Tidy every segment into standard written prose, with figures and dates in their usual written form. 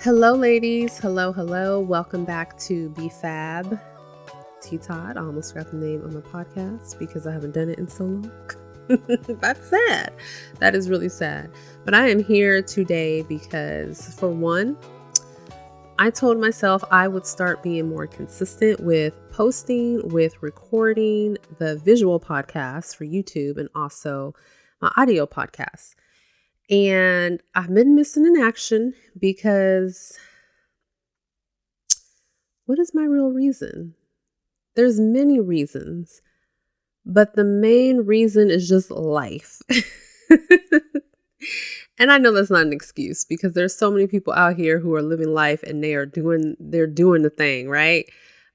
Hello, ladies. Hello. Welcome back to BFAB. Todd. I almost forgot the name of my podcast because I haven't done it in so long. That's sad. That is really sad. But I am here today because, for one, I told myself I would start being more consistent with posting, with recording the visual podcasts for YouTube and also my audio podcasts. And I've been missing in action because what is my real reason? There's many reasons, but the main reason is just life. And I know that's not an excuse because there's so many people out here who are living life and they're doing the thing, right?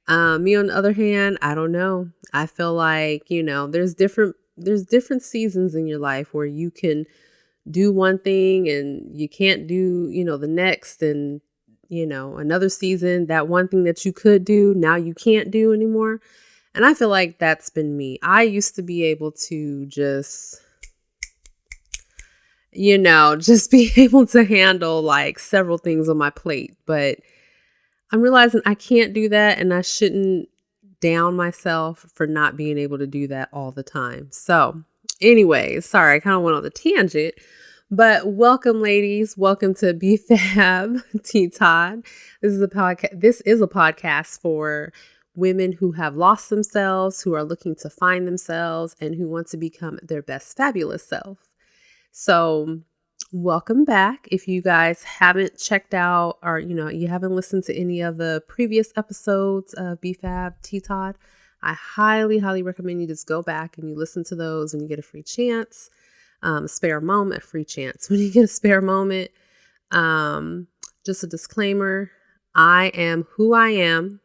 Me on the other hand, I don't know. I feel like, there's different seasons in your life where you can do one thing and you can't do, the next, and another season, that one thing that you could do, now you can't do anymore. And I feel like that's been me. I used to be able to just be able to handle like several things on my plate, but I'm realizing I can't do that, and I shouldn't down myself for not being able to do that all the time. So anyways, sorry, I kind of went on the tangent. But welcome, ladies. Welcome to BFAB Todd. This is a podcast. This is a podcast for women who have lost themselves, who are looking to find themselves, and who want to become their best fabulous self. So, welcome back. If you guys haven't checked out, or you haven't listened to any of the previous episodes of BFAB Todd, I highly recommend you just go back and you listen to those when you get a free chance. Free chance when you get a spare moment. Just a disclaimer, I am who I am.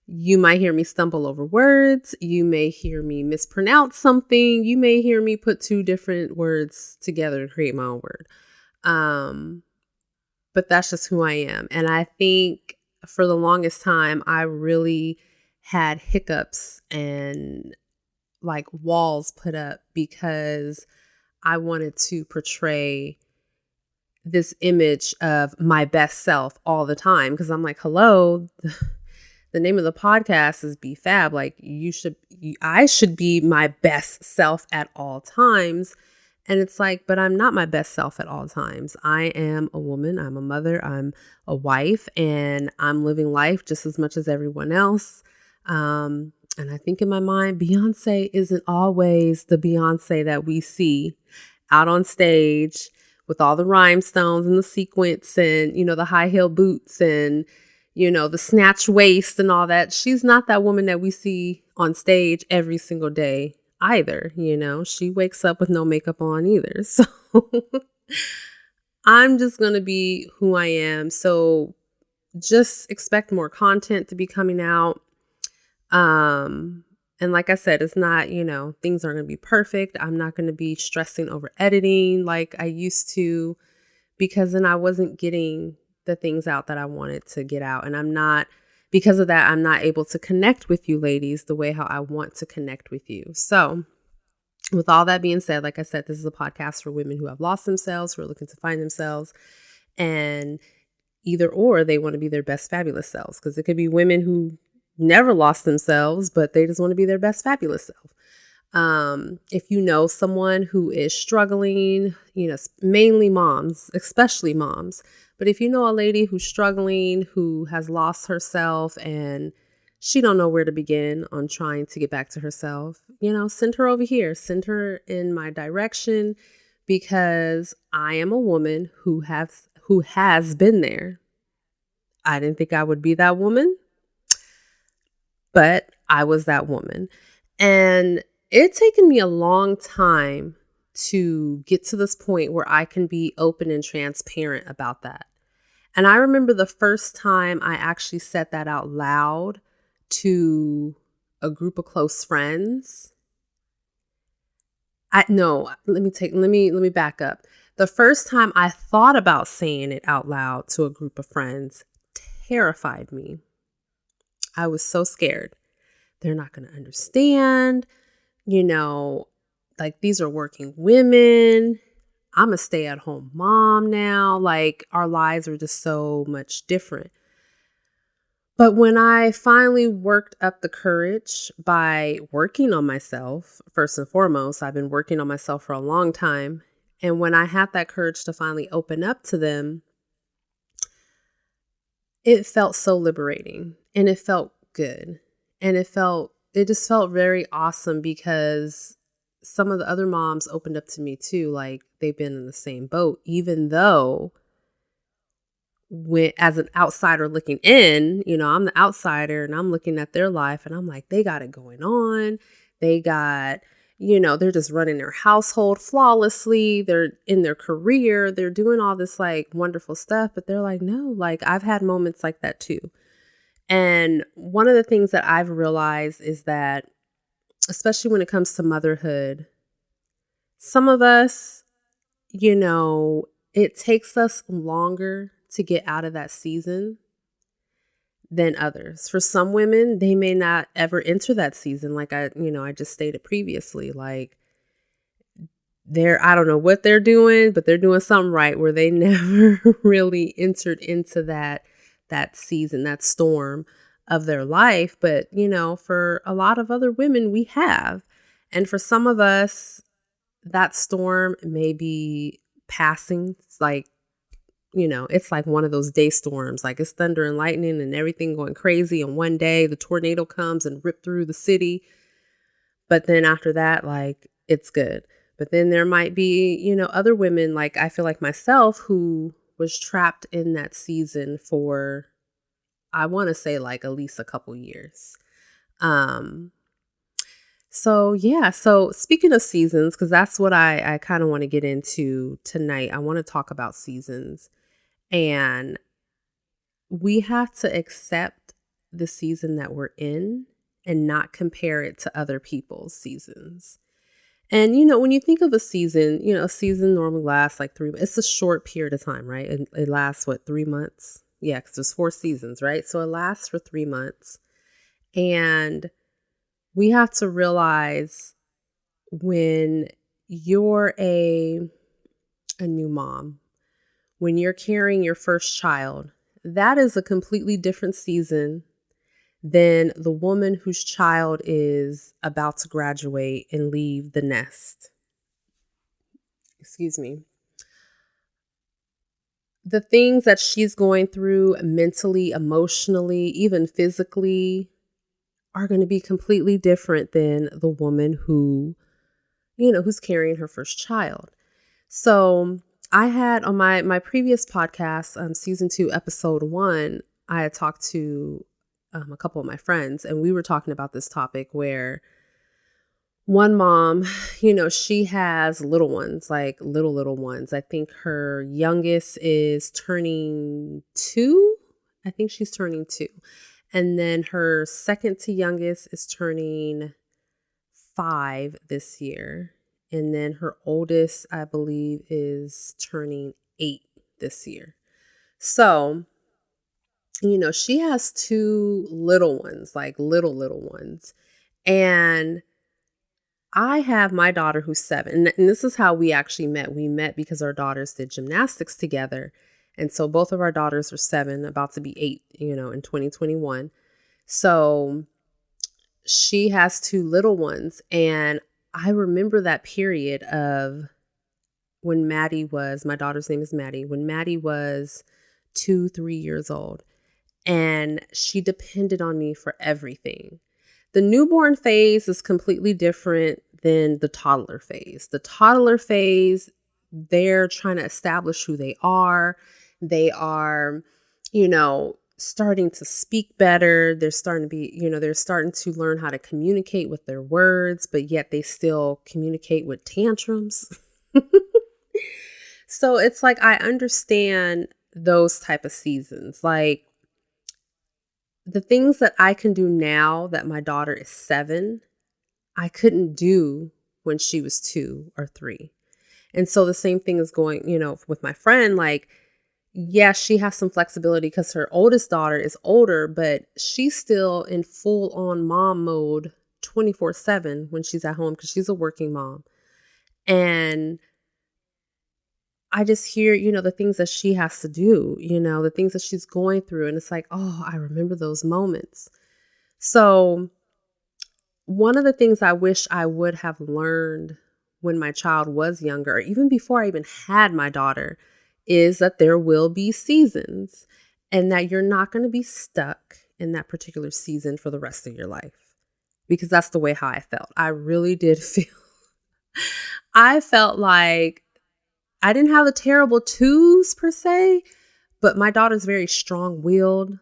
You might hear me stumble over words. You may hear me mispronounce something. You may hear me put two different words together to create my own word. But that's just who I am. And I think for the longest time, I really had hiccups and like walls put up because I wanted to portray this image of my best self all the time. Because I'm like, hello, the name of the podcast is BFAB. Like I should be my best self at all times. And it's like, but I'm not my best self at all times. I am a woman. I'm a mother. I'm a wife, and I'm living life just as much as everyone else. And I think in my mind, Beyonce isn't always the Beyonce that we see out on stage with all the rhinestones and the sequins and, the high heel boots and, the snatch waist and all that. She's not that woman that we see on stage every single day either. She wakes up with no makeup on either. So I'm just going to be who I am. So just expect more content to be coming out. And like I said, it's not, things aren't going to be perfect. I'm not going to be stressing over editing like I used to, because then I wasn't getting the things out that I wanted to get out. And because of that, I'm not able to connect with you ladies the way how I want to connect with you. So with all that being said, like I said, this is a podcast for women who have lost themselves, who are looking to find themselves, and either or they want to be their best fabulous selves. Because it could be women who never lost themselves, but they just want to be their best fabulous self. If you know someone who is struggling, mainly moms, especially moms, but if you know a lady who's struggling, who has lost herself and she don't know where to begin on trying to get back to herself, send her over here, send her in my direction, because I am a woman who has been there. I didn't think I would be that woman, but I was that woman. And it's taken me a long time to get to this point where I can be open and transparent about that. And I remember the first time I actually said that out loud to a group of close friends. Let me back up. The first time I thought about saying it out loud to a group of friends terrified me. I was so scared. They're not going to understand, like these are working women. I'm a stay-at-home mom now. Like, our lives are just so much different. But when I finally worked up the courage by working on myself, first and foremost, I've been working on myself for a long time. And when I had that courage to finally open up to them, it felt so liberating and it felt good. And it just felt very awesome because some of the other moms opened up to me too. Like, they've been in the same boat, even though when, as an outsider looking in, I'm the outsider and I'm looking at their life and I'm like, they got it going on. They got, they're just running their household flawlessly. They're in their career. They're doing all this like wonderful stuff. But they're like, no, like I've had moments like that too. And one of the things that I've realized is that, especially when it comes to motherhood, some of us, it takes us longer to get out of that season than others. For some women, they may not ever enter that season. Like I just stated previously, like I don't know what they're doing, but they're doing something right where they never really entered into that season, that storm of their life. But, for a lot of other women, we have. And for some of us, that storm may be passing. It's like one of those day storms, like it's thunder and lightning and everything going crazy. And one day the tornado comes and rip through the city. But then after that, like it's good. But then there might be, other women, like I feel like myself, who was trapped in that season for, I want to say like at least a couple years. So yeah, so speaking of seasons, because that's what I kind of want to get into tonight. I want to talk about seasons. And we have to accept the season that we're in and not compare it to other people's seasons. And, when you think of a season normally lasts like 3 months. It's a short period of time, right? And it lasts, 3 months? Yeah, because there's 4 seasons, right? So it lasts for 3 months. And we have to realize when you're a new mom, when you're carrying your first child, that is a completely different season than the woman whose child is about to graduate and leave the nest. Excuse me. The things that she's going through mentally, emotionally, even physically are going to be completely different than the woman who's carrying her first child. So I had on my previous podcast, season 2, episode 1, I had talked to a couple of my friends, and we were talking about this topic where one mom, she has little ones, like little ones. I think her youngest is turning 2. I think she's turning 2. And then her second to youngest is turning 5 this year. And then her oldest, I believe, is turning 8 this year. So, she has 2 little ones, like little ones. And I have my daughter who's 7. And this is how we actually met. We met because our daughters did gymnastics together. And so both of our daughters are 7, about to be 8, in 2021. So she has 2 little ones. And I remember that period of when my daughter's name is Maddie, when Maddie was 2-3 years old. And she depended on me for everything. The newborn phase is completely different than the toddler phase. The toddler phase, they're trying to establish who they are. They are, starting to speak better. They're starting to learn how to communicate with their words, but yet they still communicate with tantrums. So it's like, I understand those type of seasons. Like, the things that I can do now that my daughter is 7, I couldn't do when she was 2 or 3. And so the same thing is going, with my friend, like, yeah, she has some flexibility because her oldest daughter is older, but she's still in full on mom mode 24/7 when she's at home because she's a working mom. And I just hear, the things that she has to do, the things that she's going through. And it's like, oh, I remember those moments. So, one of the things I wish I would have learned when my child was younger, or even before I even had my daughter, is that there will be seasons and that you're not going to be stuck in that particular season for the rest of your life. Because that's the way how I felt. I really did feel, I felt like I didn't have the terrible twos per se, but my daughter's very strong willed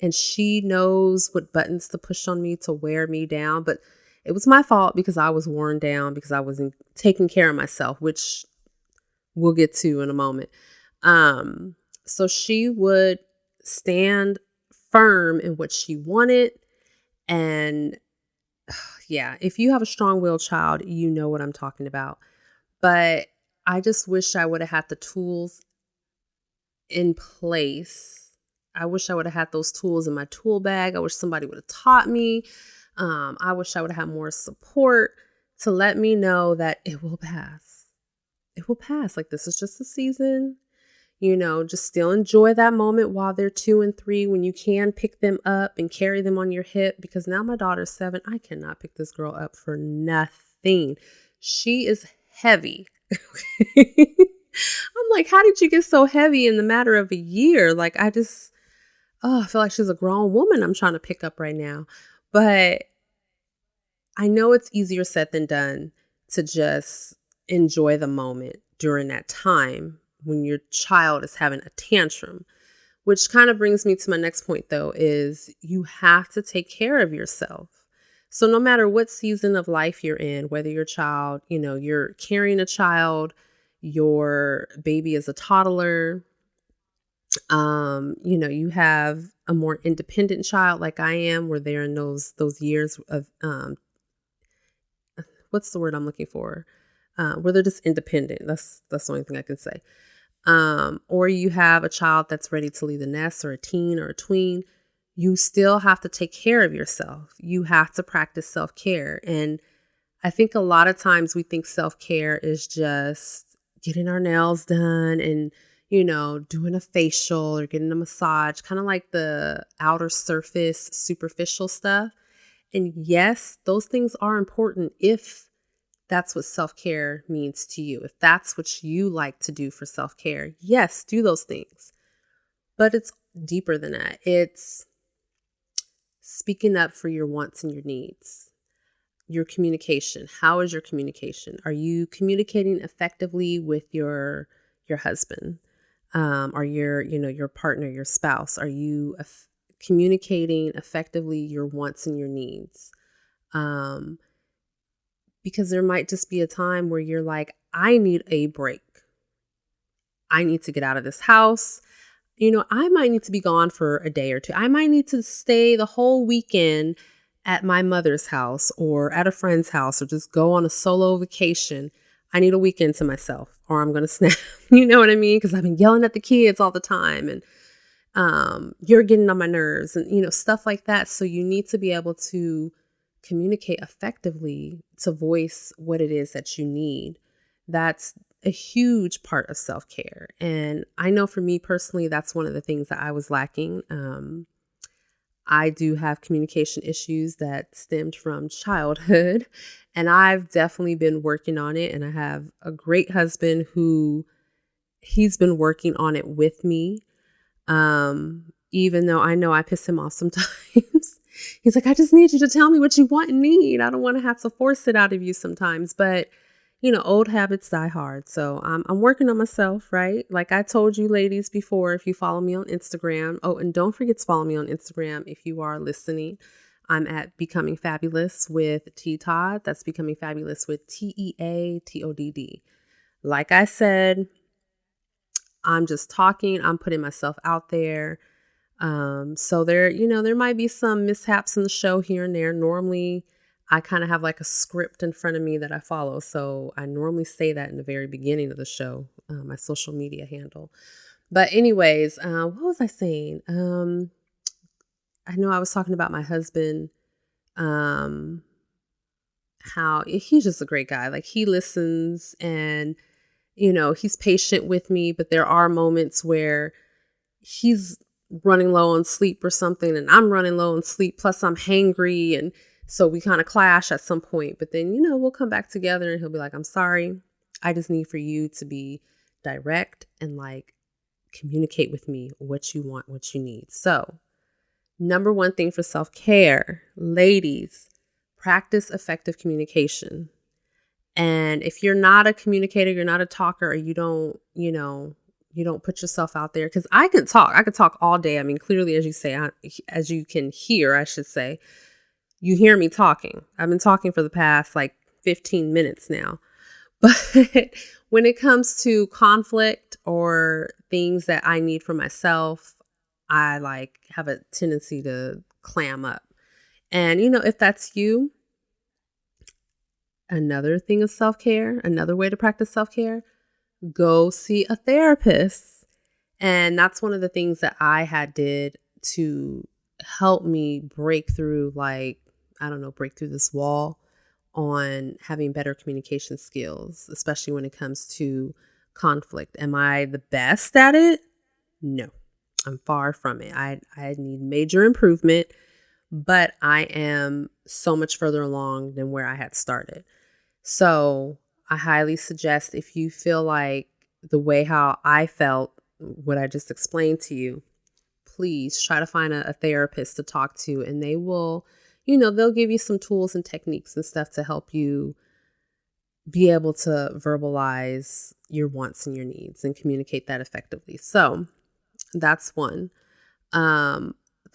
and she knows what buttons to push on me to wear me down. But it was my fault because I was worn down because I wasn't taking care of myself, which we'll get to in a moment. So she would stand firm in what she wanted. And yeah, if you have a strong-willed child, you know what I'm talking about. But I just wish I would have had the tools in place. I wish I would have had those tools in my tool bag. I wish somebody would have taught me. I wish I would have had more support to let me know that it will pass. It will pass. Like, this is just a season. Just still enjoy that moment while they're 2 and 3 when you can pick them up and carry them on your hip. Because now my daughter's 7. I cannot pick this girl up for nothing. She is heavy. I'm like, how did you get so heavy in the matter of a year? Like, I feel like she's a grown woman I'm trying to pick up right now. But I know it's easier said than done to just enjoy the moment during that time when your child is having a tantrum, which kind of brings me to my next point, though, is you have to take care of yourself. So no matter what season of life you're in, whether your child, you're carrying a child, your baby is a toddler, you have a more independent child like I am, where they're in those years of what's the word I'm looking for? Where they're just independent. That's the only thing I can say. Or you have a child that's ready to leave the nest, or a teen or a tween. You still have to take care of yourself. You have to practice self-care. And I think a lot of times we think self-care is just getting our nails done and, doing a facial or getting a massage, kind of like the outer surface, superficial stuff. And yes, those things are important if that's what self-care means to you. If that's what you like to do for self-care, yes, do those things. But it's deeper than that. It's speaking up for your wants and your needs. Your communication. How is your communication? Are you communicating effectively with your husband? Or your partner, your spouse? Are you communicating effectively your wants and your needs? Because there might just be a time where you're like, I need a break. I need to get out of this house. I might need to be gone for a day or two. I might need to stay the whole weekend at my mother's house or at a friend's house, or just go on a solo vacation. I need a weekend to myself, or I'm going to snap. You know what I mean? Because I've been yelling at the kids all the time, and you're getting on my nerves, and stuff like that. So you need to be able to communicate effectively to voice what it is that you need. That's a huge part of self-care. And I know for me personally, that's one of the things that I was lacking. I do have communication issues that stemmed from childhood, and I've definitely been working on it. And I have a great husband he's been working on it with me. Even though I know I piss him off sometimes. He's like, I just need you to tell me what you want and need. I don't want to have to force it out of you sometimes. But, old habits die hard. So I'm working on myself, right? Like I told you ladies before, if you follow me on Instagram. Oh, and don't forget to follow me on Instagram if you are listening. I'm at Becoming Fabulous with Todd. That's Becoming Fabulous with TEATODD. Like I said, I'm just talking. I'm putting myself out there. So there might be some mishaps in the show here and there. Normally, I kind of have like a script in front of me that I follow. So I normally say that in the very beginning of the show, my social media handle. But anyways, what was I saying? I know I was talking about my husband, how he's just a great guy. Like he listens, and He's patient with me, but there are moments where he's running low on sleep or something, and I'm running low on sleep. Plus, I'm hangry. And so we kind of clash at some point. But then, we'll come back together and he'll be like, I'm sorry. I just need for you to be direct and like communicate with me what you want, what you need. So, number one thing for self-care, ladies, practice effective communication. And if you're not a communicator, you're not a talker, or you don't, you don't put yourself out there, because I could talk all day. I mean, clearly, as you can hear, I should say, you hear me talking. I've been talking for the past like 15 minutes now. But when it comes to conflict or things that I need for myself, I like have a tendency to clam up. And, if that's you, another thing is self-care, another way to practice self-care, go see a therapist. And that's one of the things that I did to help me break through, break through this wall on having better communication skills, especially when it comes to conflict. Am I the best at it? No, I'm far from it. I need major improvement, but I am so much further along than where I had started. So I highly suggest, if you feel like the way how I felt, what I just explained to you, please try to find a therapist to talk to, and they will, they'll give you some tools and techniques and stuff to help you be able to verbalize your wants and your needs and communicate that effectively. So that's one. The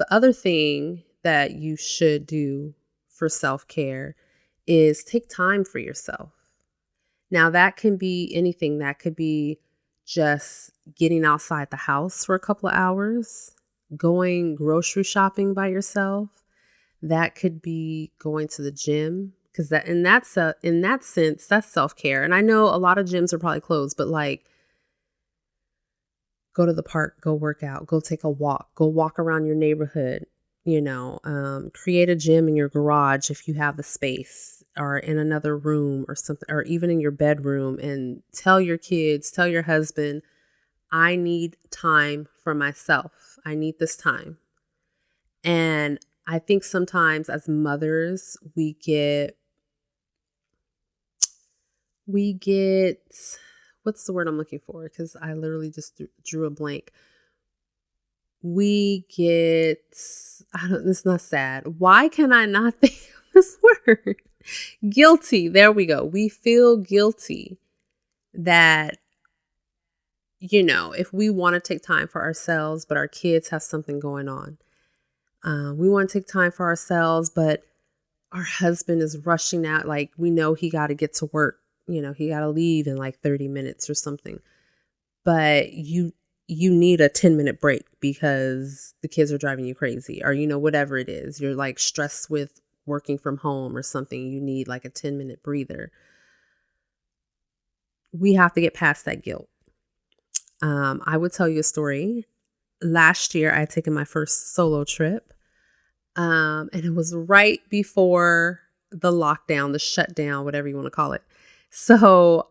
other thing that you should do for self-care is take time for yourself. Now, that can be anything. That could be just getting outside the house for a couple of hours, going grocery shopping by yourself. That could be going to the gym, because in that sense, that's self-care. And I know a lot of gyms are probably closed, but like, go to the park, go work out, go take a walk, go walk around your neighborhood, create a gym in your garage if you have the space, or in another room or something, or even in your bedroom, and tell your kids, tell your husband, I need time for myself. I need this time. And I think sometimes as mothers, we get, what's the word I'm looking for? Because I literally just drew a blank. We get, it's not sad. Why can I not think of this word? Guilty. There we go. We feel guilty that, if we want to take time for ourselves, but our kids have something going on. We want to take time for ourselves, but our husband is rushing out. Like, we know he got to get to work. He got to leave in like 30 minutes or something. But you need a 10-minute break because the kids are driving you crazy, or, whatever it is. You're like stressed with working from home or something. You need like a 10-minute breather. We have to get past that guilt. I would tell you a story. Last year, I had taken my first solo trip. And it was right before the lockdown, the shutdown, whatever you want to call it. So,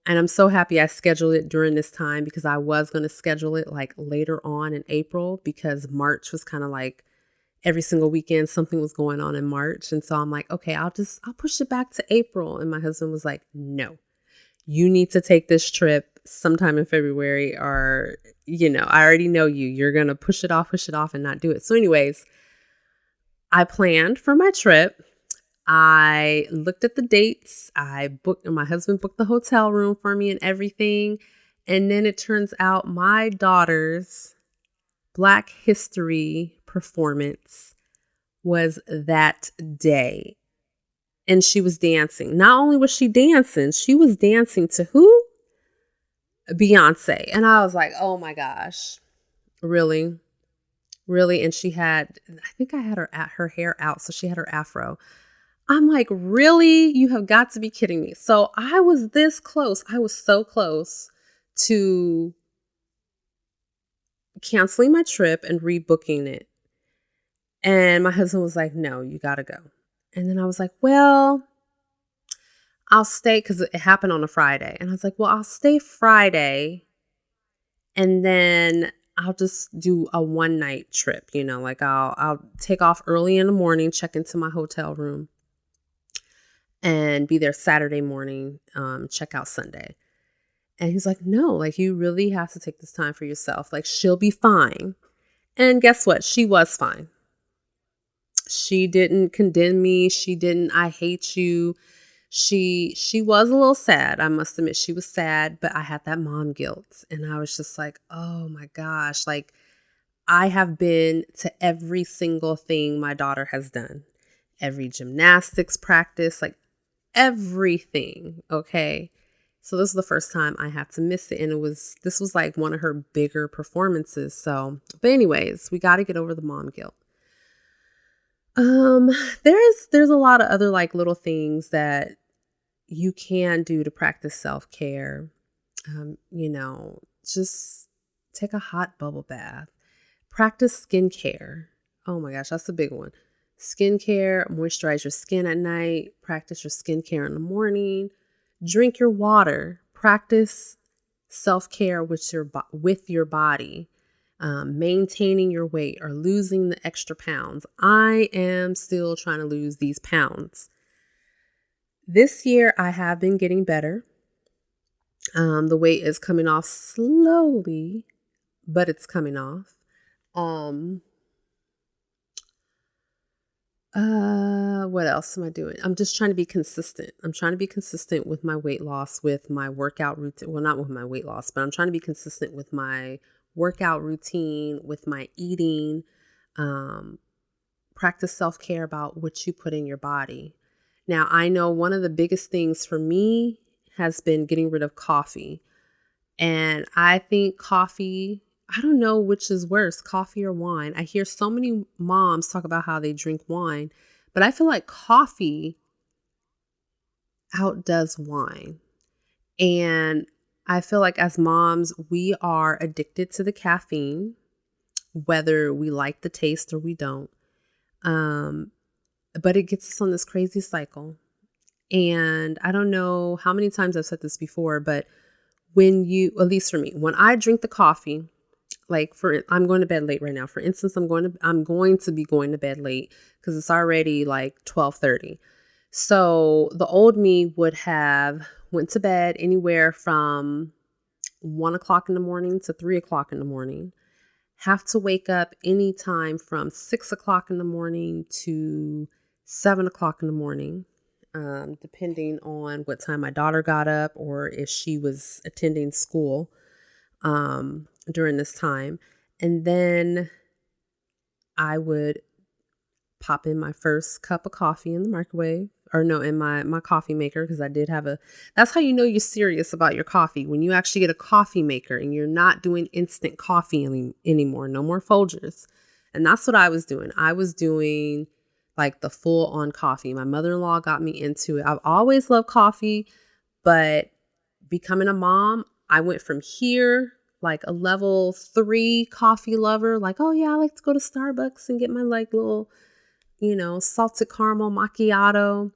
and I'm so happy I scheduled it during this time, because I was going to schedule it like later on in April, because March was kind of like every single weekend something was going on in March. And so I'm like, okay, I'll push it back to April. And my husband was like, no, you need to take this trip sometime in February, or, I already know you're going to push it off and not do it. So anyways, I planned for my trip. I looked at the dates. My husband booked the hotel room for me and everything. And then it turns out my daughter's Black History performance was that day. And she was dancing. Not only was she dancing, she was dancing to who? Beyonce. And I was like, oh my gosh, really? Really? And I think I had her hair out. So she had her afro. I'm like, really? You have got to be kidding me. So I was this close. I was so close to canceling my trip and rebooking it. And my husband was like, no, you got to go. And then I was like, well, I'll stay because it happened on a Friday. And I was like, well, I'll stay Friday and then I'll just do a one night trip, like I'll take off early in the morning, check into my hotel room and be there Saturday morning, check out Sunday. And he's like, no, like you really have to take this time for yourself. Like she'll be fine. And guess what? She was fine. She didn't condemn me. She didn't, I hate you. She was a little sad. I must admit she was sad, but I had that mom guilt. And I was just like, oh my gosh, like I have been to every single thing my daughter has done, every gymnastics practice, like everything. Okay. So this was the first time I had to miss it. And this was like one of her bigger performances. So, but anyways, we got to get over the mom guilt. There's a lot of other like little things that you can do to practice self-care. Just take a hot bubble bath, practice skincare. Oh my gosh, that's a big one. Skincare, moisturize your skin at night, practice your skincare in the morning, drink your water, practice self-care with your body. Maintaining your weight or losing the extra pounds. I am still trying to lose these pounds. This year, I have been getting better. The weight is coming off slowly, but it's coming off. What else am I doing? I'm just trying to be consistent. I'm trying to be consistent with my weight loss, with my workout routine. Well, not with my weight loss, but I'm trying to be consistent with my workout routine, with my eating. Practice self-care about what you put in your body. Now, I know one of the biggest things for me has been getting rid of coffee. And I think coffee, I don't know which is worse, coffee or wine. I hear so many moms talk about how they drink wine, but I feel like coffee outdoes wine. And I feel like as moms, we are addicted to the caffeine, whether we like the taste or we don't. But it gets us on this crazy cycle. And I don't know how many times I've said this before, but at least for me, when I drink the coffee, I'm going to bed late right now. For instance, I'm going to be going to bed late because it's already like 12:30. So the old me would have went to bed anywhere from 1 o'clock in the morning to 3 o'clock in the morning. Have to wake up anytime from 6 o'clock in the morning to 7 o'clock in the morning, depending on what time my daughter got up or if she was attending school during this time. And then I would pop in my first cup of coffee in the microwave, or no, in my coffee maker, because I did have that's how you know you're serious about your coffee, when you actually get a coffee maker and you're not doing instant coffee anymore, no more Folgers. And that's what I was doing. I was doing like the full on coffee. My mother-in-law got me into it. I've always loved coffee, but becoming a mom, I went from here, like a level 3 coffee lover, like, oh yeah, I like to go to Starbucks and get my like little, salted caramel macchiato.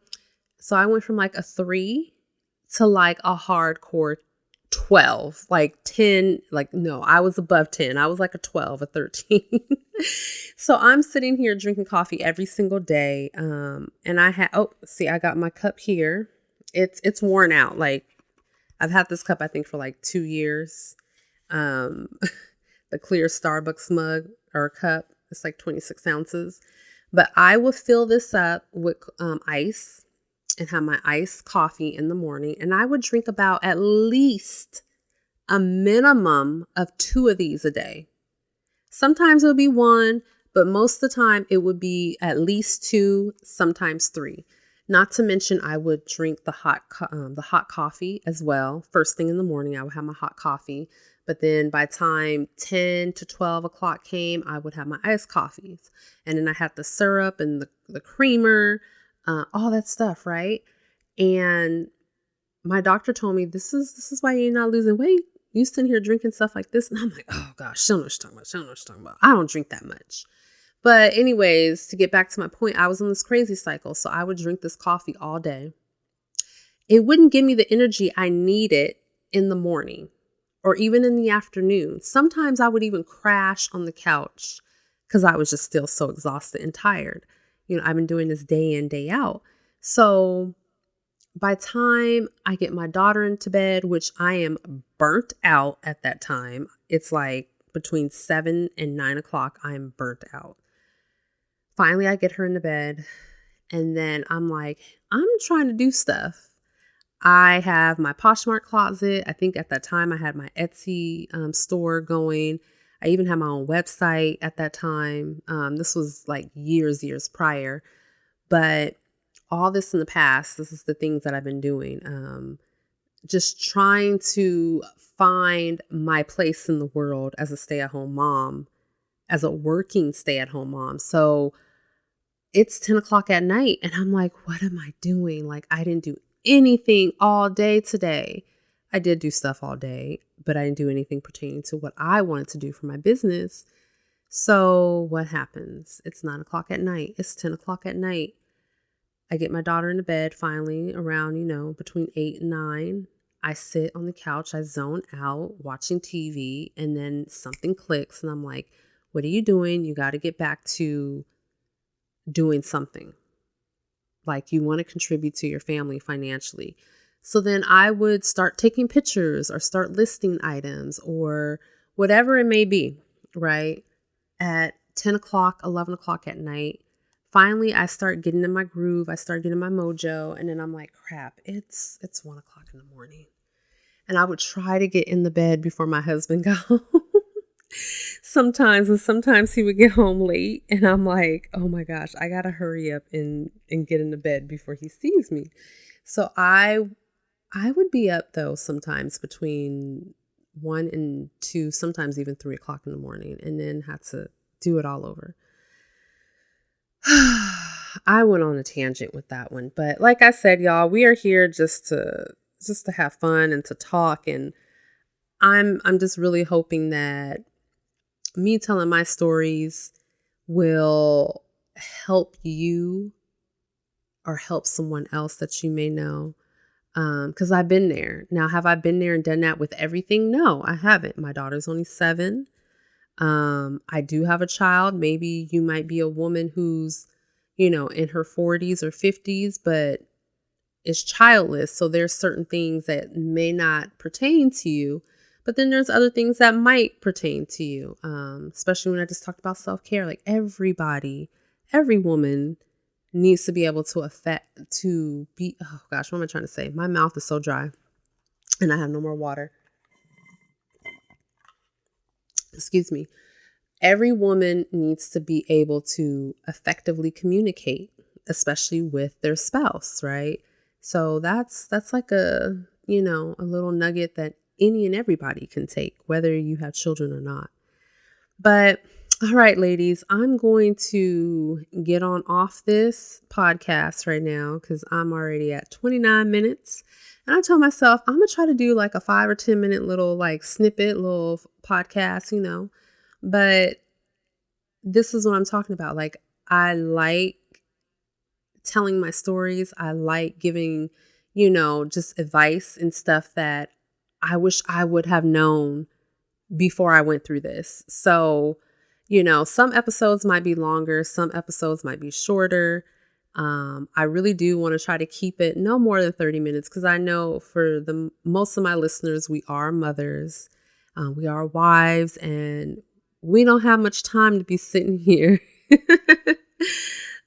So I went from like a 3 to like a hardcore 12, like 10, no, I was above 10. I was like a 12, a 13. So I'm sitting here drinking coffee every single day. And I got my cup here. It's worn out. Like I've had this cup, I think, for like 2 years. The clear Starbucks mug or cup. It's like 26 ounces. But I will fill this up with ice and have my iced coffee in the morning. And I would drink about at least a minimum of 2 of these a day. Sometimes it would be 1, but most of the time it would be at least 2, sometimes 3. Not to mention I would drink the hot coffee as well. First thing in the morning, I would have my hot coffee. But then by time 10 to 12 o'clock came, I would have my iced coffees. And then I had the syrup and the creamer, all that stuff, right? And my doctor told me, this is why you're not losing weight. You sitting here drinking stuff like this. And I'm like, oh gosh, she don't know what she's talking about. She don't know what she's talking about. I don't drink that much. But anyways, to get back to my point, I was in this crazy cycle. So I would drink this coffee all day. it wouldn't give me the energy I needed in the morning or even in the afternoon. Sometimes I would even crash on the couch because I was just still so exhausted and tired. I've been doing this day in, day out. So by the time I get my daughter into bed, which I am burnt out at that time, it's like between 7 and 9 o'clock, I'm burnt out. Finally, I get her into bed, and then I'm like, I'm trying to do stuff. I have my Poshmark closet. I think at that time I had my Etsy store going. I even had my own website at that time. This was like years prior. But all this in the past, this is the things that I've been doing. Just trying to find my place in the world as a stay-at-home mom, as a working stay-at-home mom. So it's 10 o'clock at night and I'm like, what am I doing? Like, I didn't do anything all day today. I did do stuff all day, but I didn't do anything pertaining to what I wanted to do for my business. So what happens? It's 9 o'clock at night. It's 10 o'clock at night. I get my daughter into bed finally around, between 8 and 9. I sit on the couch. I zone out watching TV, and then something clicks and I'm like, what are you doing? You got to get back to doing something. Like, you want to contribute to your family financially. So then I would start taking pictures or start listing items or whatever it may be, right? At 10 o'clock, 11 o'clock at night, finally I start getting in my groove. I start getting my mojo. And then I'm like, crap, it's 1 o'clock in the morning. And I would try to get in the bed before my husband got home. Sometimes he would get home late and I'm like, oh my gosh, I gotta hurry up and get into bed before he sees me. So I would be up though sometimes between 1 and 2, sometimes even 3 o'clock in the morning, and then had to do it all over. I went on a tangent with that one, but like I said, y'all, we are here just to have fun and to talk, and I'm just really hoping that me telling my stories will help you or help someone else that you may know. Because I've been there. Now, have I been there and done that with everything? No, I haven't. My daughter's only 7. I do have a child. Maybe you might be a woman who's, in her 40s or 50s, but is childless. So there's certain things that may not pertain to you. But then there's other things that might pertain to you, especially when I just talked about self-care. Like, every woman needs to be able oh gosh, what am I trying to say? My mouth is so dry and I have no more water. Excuse me. Every woman needs to be able to effectively communicate, especially with their spouse, right? So that's like a little nugget that any and everybody can take, whether you have children or not. But all right, ladies, I'm going to get on off this podcast right now because I'm already at 29 minutes. And I told myself I'm going to try to do like a 5 or 10 minute little snippet, little podcast, But this is what I'm talking about. Like, I like telling my stories. I like giving, just advice and stuff that I wish I would have known before I went through this. So, some episodes might be longer, some episodes might be shorter. I really do want to try to keep it no more than 30 minutes because I know for most of my listeners, we are mothers, we are wives, and we don't have much time to be sitting here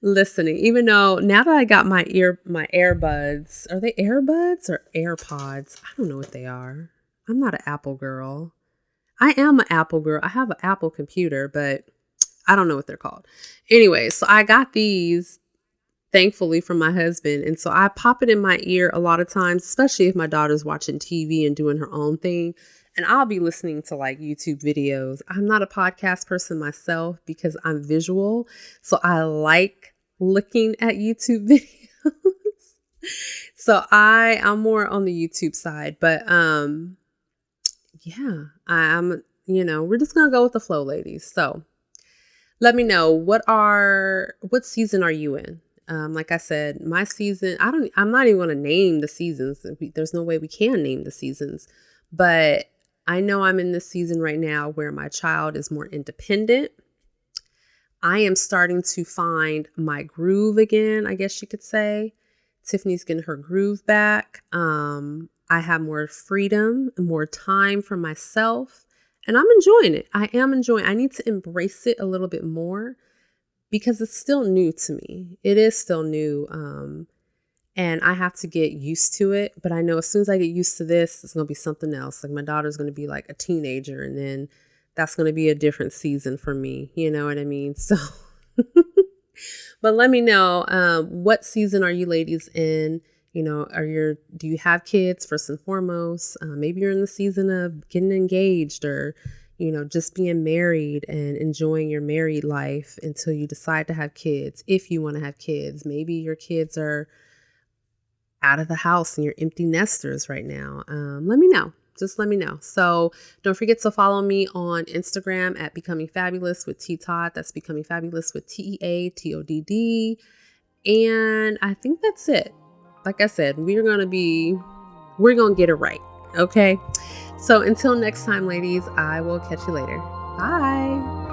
listening. Even though now that I got my earbuds, are they earbuds or AirPods? I don't know what they are. I'm not an Apple girl. I am an Apple girl. I have an Apple computer, but I don't know what they're called. Anyway, so I got these thankfully from my husband. And so I pop it in my ear a lot of times, especially if my daughter's watching TV and doing her own thing. And I'll be listening to YouTube videos. I'm not a podcast person myself because I'm visual. So I like looking at YouTube videos. So I'm more on the YouTube side, but yeah, I'm, we're just going to go with the flow, ladies. So let me know what season are you in? Like I said, my season, I'm not even going to name the seasons. There's no way we can name the seasons, but I know I'm in this season right now where my child is more independent. I am starting to find my groove again, I guess you could say. Tiffany's getting her groove back. I have more freedom and more time for myself, and I'm enjoying it. I need to embrace it a little bit more because it's still new to me. It is still new. And I have to get used to it. But I know as soon as I get used to this, it's going to be something else. Like my daughter's going to be like a teenager, and then that's going to be a different season for me. You know what I mean? So, but let me know, what season are you ladies in? You know, do you have kids first and foremost? Maybe you're in the season of getting engaged, or, you know, just being married and enjoying your married life until you decide to have kids. If you want to have kids, maybe your kids are out of the house and you're empty nesters right now. Let me know. Just let me know. So don't forget to follow me on Instagram at Becoming Fabulous with Todd. That's Becoming Fabulous with TEATODD. And I think that's it. Like I said, we're going to get it right. Okay. So until next time, ladies, I will catch you later. Bye.